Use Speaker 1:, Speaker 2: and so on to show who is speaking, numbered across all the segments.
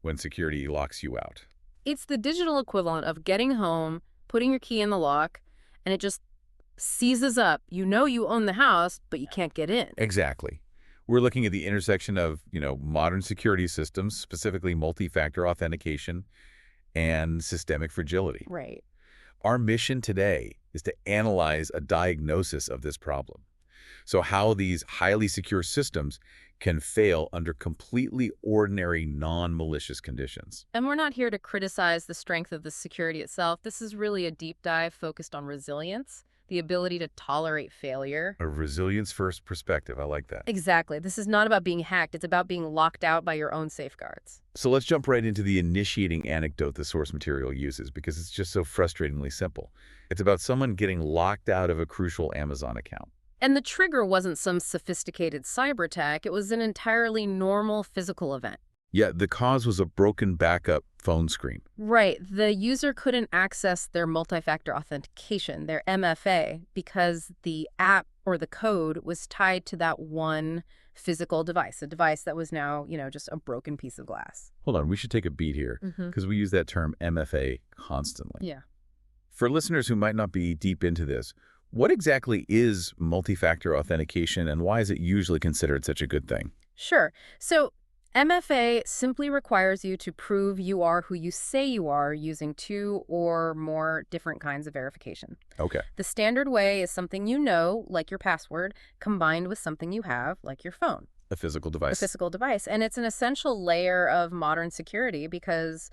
Speaker 1: when security locks you out.
Speaker 2: It's the digital equivalent of getting home, putting your key in the lock, and it just seizes up. You know you own the house, but you can't get in.
Speaker 1: Exactly. We're looking at the intersection of, modern security systems, specifically multi-factor authentication and systemic fragility.
Speaker 2: Right.
Speaker 1: Our mission today is to analyze a diagnosis of this problem. So how these highly secure systems can fail under completely ordinary, non-malicious conditions.
Speaker 2: And we're not here to criticize the strength of the security itself. This is really a deep dive focused on resilience, the ability to tolerate failure.
Speaker 1: A resilience-first perspective. I like that.
Speaker 2: Exactly. This is not about being hacked. It's about being locked out by your own safeguards.
Speaker 1: So let's jump right into the initiating anecdote the source material uses, because it's just so frustratingly simple. It's about someone getting locked out of a crucial Amazon account.
Speaker 2: And the trigger wasn't some sophisticated cyber attack. It was an entirely normal physical event.
Speaker 1: Yet the cause was a broken backup phone screen.
Speaker 2: Right. The user couldn't access their multi-factor authentication, their MFA, because the app or the code was tied to that one physical device, a device that was now, just a broken piece of glass.
Speaker 1: Hold on, we should take a beat here, because we use that term MFA constantly.
Speaker 2: Yeah.
Speaker 1: For listeners who might not be deep into this, what exactly is multi-factor authentication, and why is it usually considered such a good thing?
Speaker 2: Sure. So MFA simply requires you to prove you are who you say you are using 2 or more different kinds of verification.
Speaker 1: Okay.
Speaker 2: The standard way is something you know, like your password, combined with something you have, like your phone.
Speaker 1: A physical device.
Speaker 2: A physical device. And it's an essential layer of modern security because,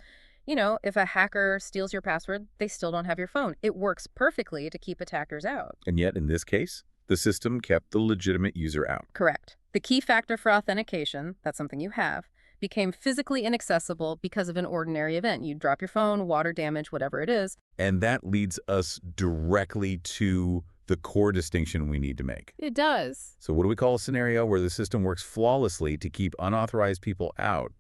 Speaker 2: if a hacker steals your password, they still don't have your phone. It works perfectly to keep attackers out.
Speaker 1: And yet, in this case, the system kept the legitimate user out.
Speaker 2: Correct. The key factor for authentication, that's something you have, became physically inaccessible because of an ordinary event. You drop your phone, water damage, whatever it is.
Speaker 1: And that leads us directly to the core distinction we need to make.
Speaker 2: It does.
Speaker 1: So what do we call a scenario where the system works flawlessly to keep unauthorized people out,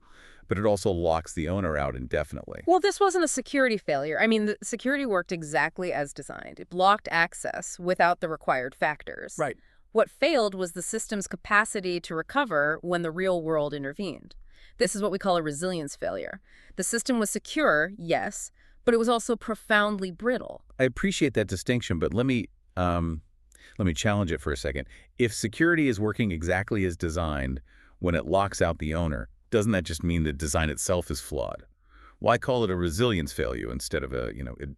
Speaker 1: but it also locks the owner out indefinitely?
Speaker 2: Well, this wasn't a security failure. I mean, the security worked exactly as designed. It blocked access without the required factors.
Speaker 1: Right.
Speaker 2: What failed was the system's capacity to recover when the real world intervened. This is what we call a resilience failure. The system was secure, yes, but it was also profoundly brittle.
Speaker 1: I appreciate that distinction, but let me challenge it for a second. If security is working exactly as designed when it locks out the owner, doesn't that just mean the design itself is flawed? Why call it a resilience failure instead of a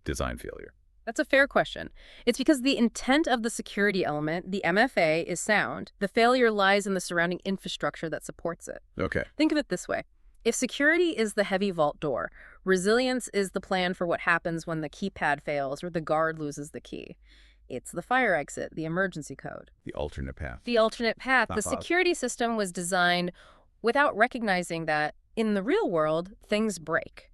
Speaker 1: design failure?
Speaker 2: That's a fair question. It's because the intent of the security element, the MFA, is sound. The failure lies in the surrounding infrastructure that supports it.
Speaker 1: Okay.
Speaker 2: Think of it this way. If security is the heavy vault door, resilience is the plan for what happens when the keypad fails or the guard loses the key. It's the fire exit, the emergency code.
Speaker 1: The alternate path.
Speaker 2: The alternate path.
Speaker 1: Not
Speaker 2: The
Speaker 1: possible.
Speaker 2: security system was designed without recognizing that in the real world, things break.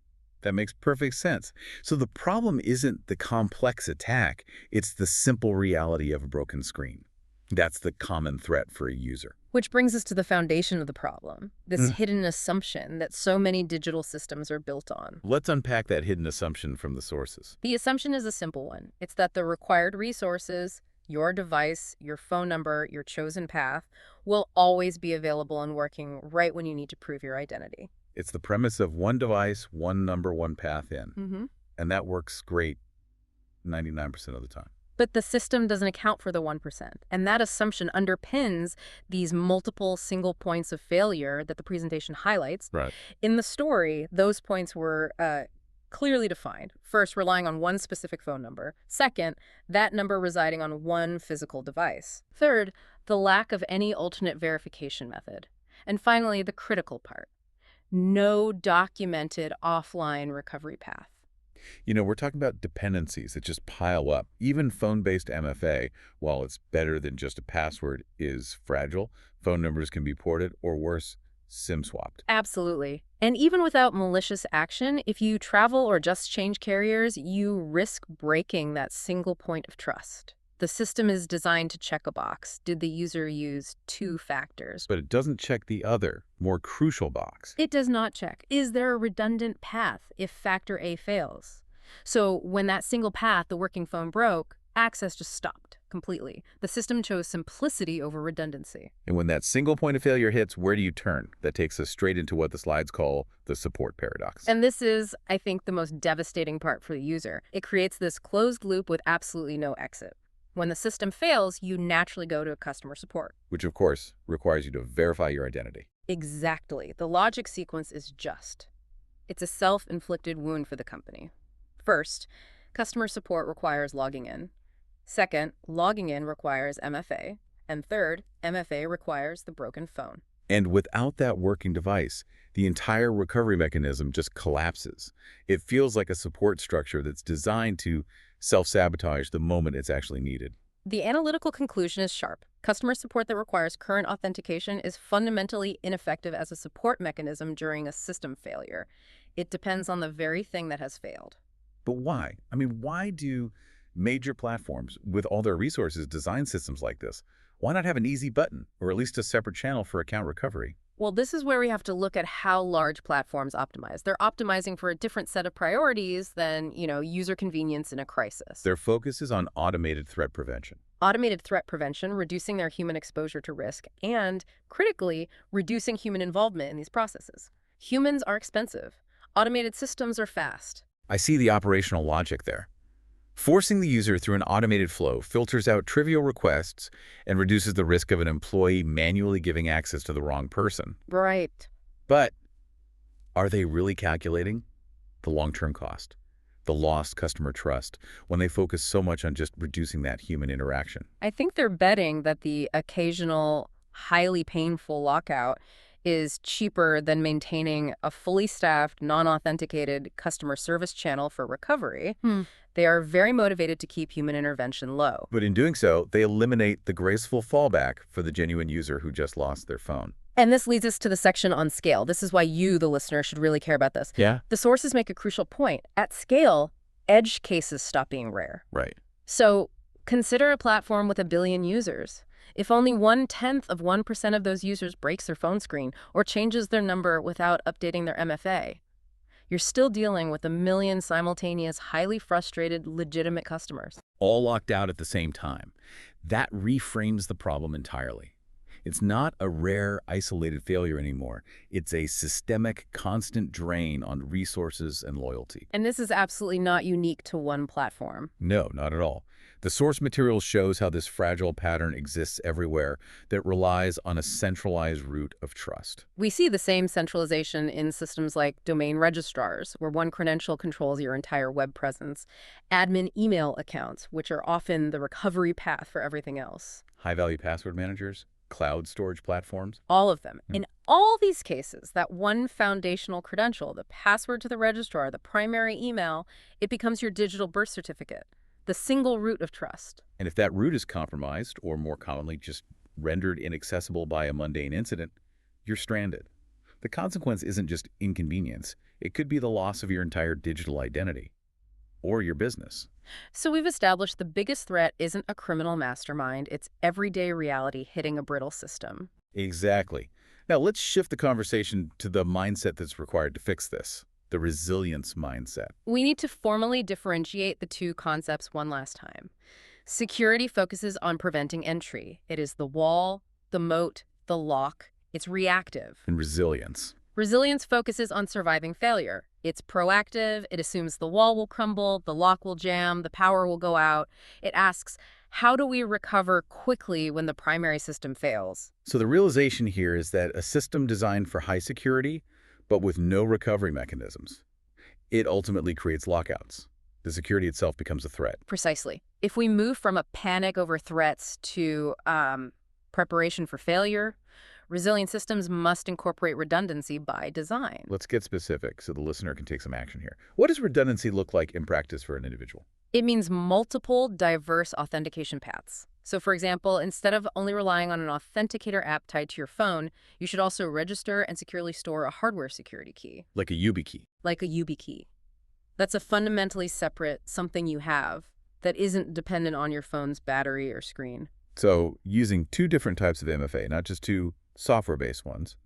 Speaker 1: That makes perfect sense. So the problem isn't the complex attack, it's the simple reality of a broken screen. That's the common threat for a user.
Speaker 2: Which brings us to the foundation of the problem, this hidden assumption that so many digital systems are built on.
Speaker 1: Let's unpack that hidden assumption from the sources.
Speaker 2: The assumption is a simple one. It's that the required resources, your device, your phone number, your chosen path, will always be available and working right when you need to prove your identity.
Speaker 1: It's the premise of one device, one number, one path in. And that works great 99% of the time.
Speaker 2: But the system doesn't account for the 1%. And that assumption underpins these multiple single points of failure that the presentation highlights.
Speaker 1: Right.
Speaker 2: In the story, those points were clearly defined. First, relying on one specific phone number. Second, that number residing on one physical device. Third, the lack of any alternate verification method. And finally, the critical part. No documented offline recovery path.
Speaker 1: We're talking about dependencies that just pile up. Even phone-based MFA, while it's better than just a password, is fragile. Phone numbers can be ported, or worse, SIM swapped.
Speaker 2: Absolutely. And even without malicious action, if you travel or just change carriers, you risk breaking that single point of trust. The system is designed to check a box. Did the user use 2 factors?
Speaker 1: But it doesn't check the other, more crucial box.
Speaker 2: It does not check. Is there a redundant path if factor A fails? So when that single path, the working phone, broke, access just stopped. completely. The system chose simplicity over redundancy.
Speaker 1: And when that single point of failure hits, where do you turn? That takes us straight into what the slides call the support paradox.
Speaker 2: And this is, I think, the most devastating part for the user. It creates this closed loop with absolutely no exit. When the system fails, you naturally go to customer support.
Speaker 1: Which, of course, requires you to verify your identity.
Speaker 2: Exactly. The logic sequence is just. It's a self-inflicted wound for the company. First, customer support requires logging in. Second, logging in requires MFA. And third, MFA requires the broken phone.
Speaker 1: And without that working device, the entire recovery mechanism just collapses. It feels like a support structure that's designed to self-sabotage the moment it's actually needed.
Speaker 2: The analytical conclusion is sharp. Customer support that requires current authentication is fundamentally ineffective as a support mechanism during a system failure. It depends on the very thing that has failed.
Speaker 1: But why? I mean, why do major platforms, with all their resources, design systems like this? Why not have an easy button, or at least a separate channel for account recovery?
Speaker 2: Well, this is where we have to look at how large platforms optimize. They're optimizing for a different set of priorities than, user convenience in a crisis.
Speaker 1: Their focus is on automated threat prevention.
Speaker 2: Automated threat prevention, reducing their human exposure to risk, and, critically, reducing human involvement in these processes. Humans are expensive. Automated systems are fast.
Speaker 1: I see the operational logic there. Forcing the user through an automated flow filters out trivial requests and reduces the risk of an employee manually giving access to the wrong person.
Speaker 2: Right.
Speaker 1: But are they really calculating the long-term cost, the lost customer trust, when they focus so much on just reducing that human interaction?
Speaker 2: I think they're betting that the occasional, highly painful lockout is cheaper than maintaining a fully staffed, non-authenticated customer service channel for recovery. They are very motivated to keep human intervention low.
Speaker 1: But in doing so, they eliminate the graceful fallback for the genuine user who just lost their phone.
Speaker 2: And this leads us to the section on scale. This is why you, the listener, should really care about this.
Speaker 1: Yeah?
Speaker 2: The sources make a crucial point. At scale, edge cases stop being rare.
Speaker 1: Right.
Speaker 2: So consider a platform with 1 billion users. If only 0.1% of those users breaks their phone screen or changes their number without updating their MFA, you're still dealing with 1 million simultaneous, highly frustrated, legitimate customers.
Speaker 1: All locked out at the same time. That reframes the problem entirely. It's not a rare, isolated failure anymore. It's a systemic, constant drain on resources and loyalty.
Speaker 2: And this is absolutely not unique to one platform.
Speaker 1: No, not at all. The source material shows how this fragile pattern exists everywhere that relies on a centralized root of trust.
Speaker 2: We see the same centralization in systems like domain registrars, where one credential controls your entire web presence, admin email accounts, which are often the recovery path for everything else.
Speaker 1: High-value password managers, cloud storage platforms.
Speaker 2: All of them. In all these cases, that one foundational credential, the password to the registrar, the primary email, it becomes your digital birth certificate, the single root of trust.
Speaker 1: And if that root is compromised, or more commonly just rendered inaccessible by a mundane incident, you're stranded. The consequence isn't just inconvenience. It could be the loss of your entire digital identity or your business.
Speaker 2: So we've established the biggest threat isn't a criminal mastermind. It's everyday reality hitting a brittle system.
Speaker 1: Exactly. Now let's shift the conversation to the mindset that's required to fix this. The resilience mindset.
Speaker 2: We need to formally differentiate the two concepts one last time. Security focuses on preventing entry. It is the wall, the moat, the lock. It's reactive.
Speaker 1: And resilience.
Speaker 2: Resilience focuses on surviving failure. It's proactive. It assumes the wall will crumble, the lock will jam, the power will go out. It asks, how do we recover quickly when the primary system fails?
Speaker 1: So the realization here is that a system designed for high security, but with no recovery mechanisms, it ultimately creates lockouts. The security itself becomes a threat.
Speaker 2: Precisely. If we move from a panic over threats to preparation for failure, resilient systems must incorporate redundancy by design.
Speaker 1: Let's get specific so the listener can take some action here. What does redundancy look like in practice for an individual?
Speaker 2: It means multiple diverse authentication paths. So for example, instead of only relying on an authenticator app tied to your phone, you should also register and securely store a hardware security key.
Speaker 1: Like a YubiKey.
Speaker 2: Like a YubiKey. That's a fundamentally separate something you have that isn't dependent on your phone's battery or screen.
Speaker 1: So using two different types of MFA, not just two software-based ones.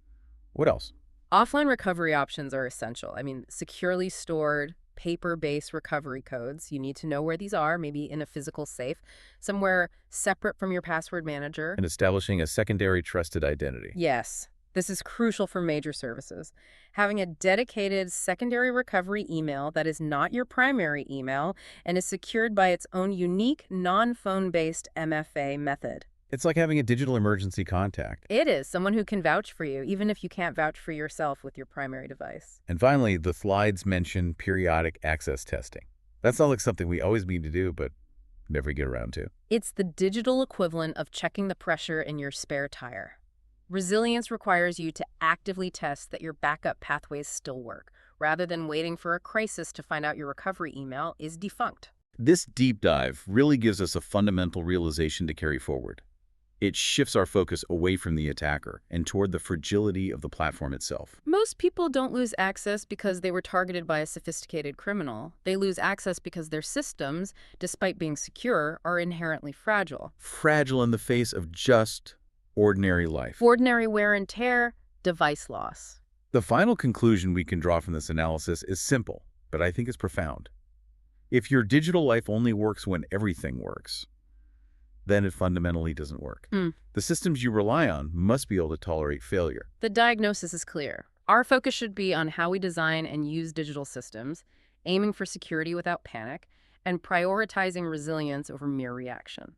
Speaker 1: What else?
Speaker 2: Offline recovery options are essential. I mean, securely stored, paper-based recovery codes. You need to know where these are, maybe in a physical safe, somewhere separate from your password manager.
Speaker 1: And establishing a secondary trusted identity.
Speaker 2: Yes, this is crucial for major services. Having a dedicated secondary recovery email that is not your primary email and is secured by its own unique non-phone-based MFA method.
Speaker 1: It's like having a digital emergency contact.
Speaker 2: It is someone who can vouch for you, even if you can't vouch for yourself with your primary device.
Speaker 1: And finally, the slides mention periodic access testing. That sounds like something we always need to do, but never get around to.
Speaker 2: It's the digital equivalent of checking the pressure in your spare tire. Resilience requires you to actively test that your backup pathways still work, rather than waiting for a crisis to find out your recovery email is defunct.
Speaker 1: This deep dive really gives us a fundamental realization to carry forward. It shifts our focus away from the attacker and toward the fragility of the platform itself.
Speaker 2: Most people don't lose access because they were targeted by a sophisticated criminal. They lose access because their systems, despite being secure, are inherently fragile.
Speaker 1: Fragile in the face of just ordinary life.
Speaker 2: Ordinary wear and tear, device loss.
Speaker 1: The final conclusion we can draw from this analysis is simple, but I think it's profound. If your digital life only works when everything works, then it fundamentally doesn't work. The systems you rely on must be able to tolerate failure.
Speaker 2: The diagnosis is clear. Our focus should be on how we design and use digital systems, aiming for security without panic, and prioritizing resilience over mere reaction.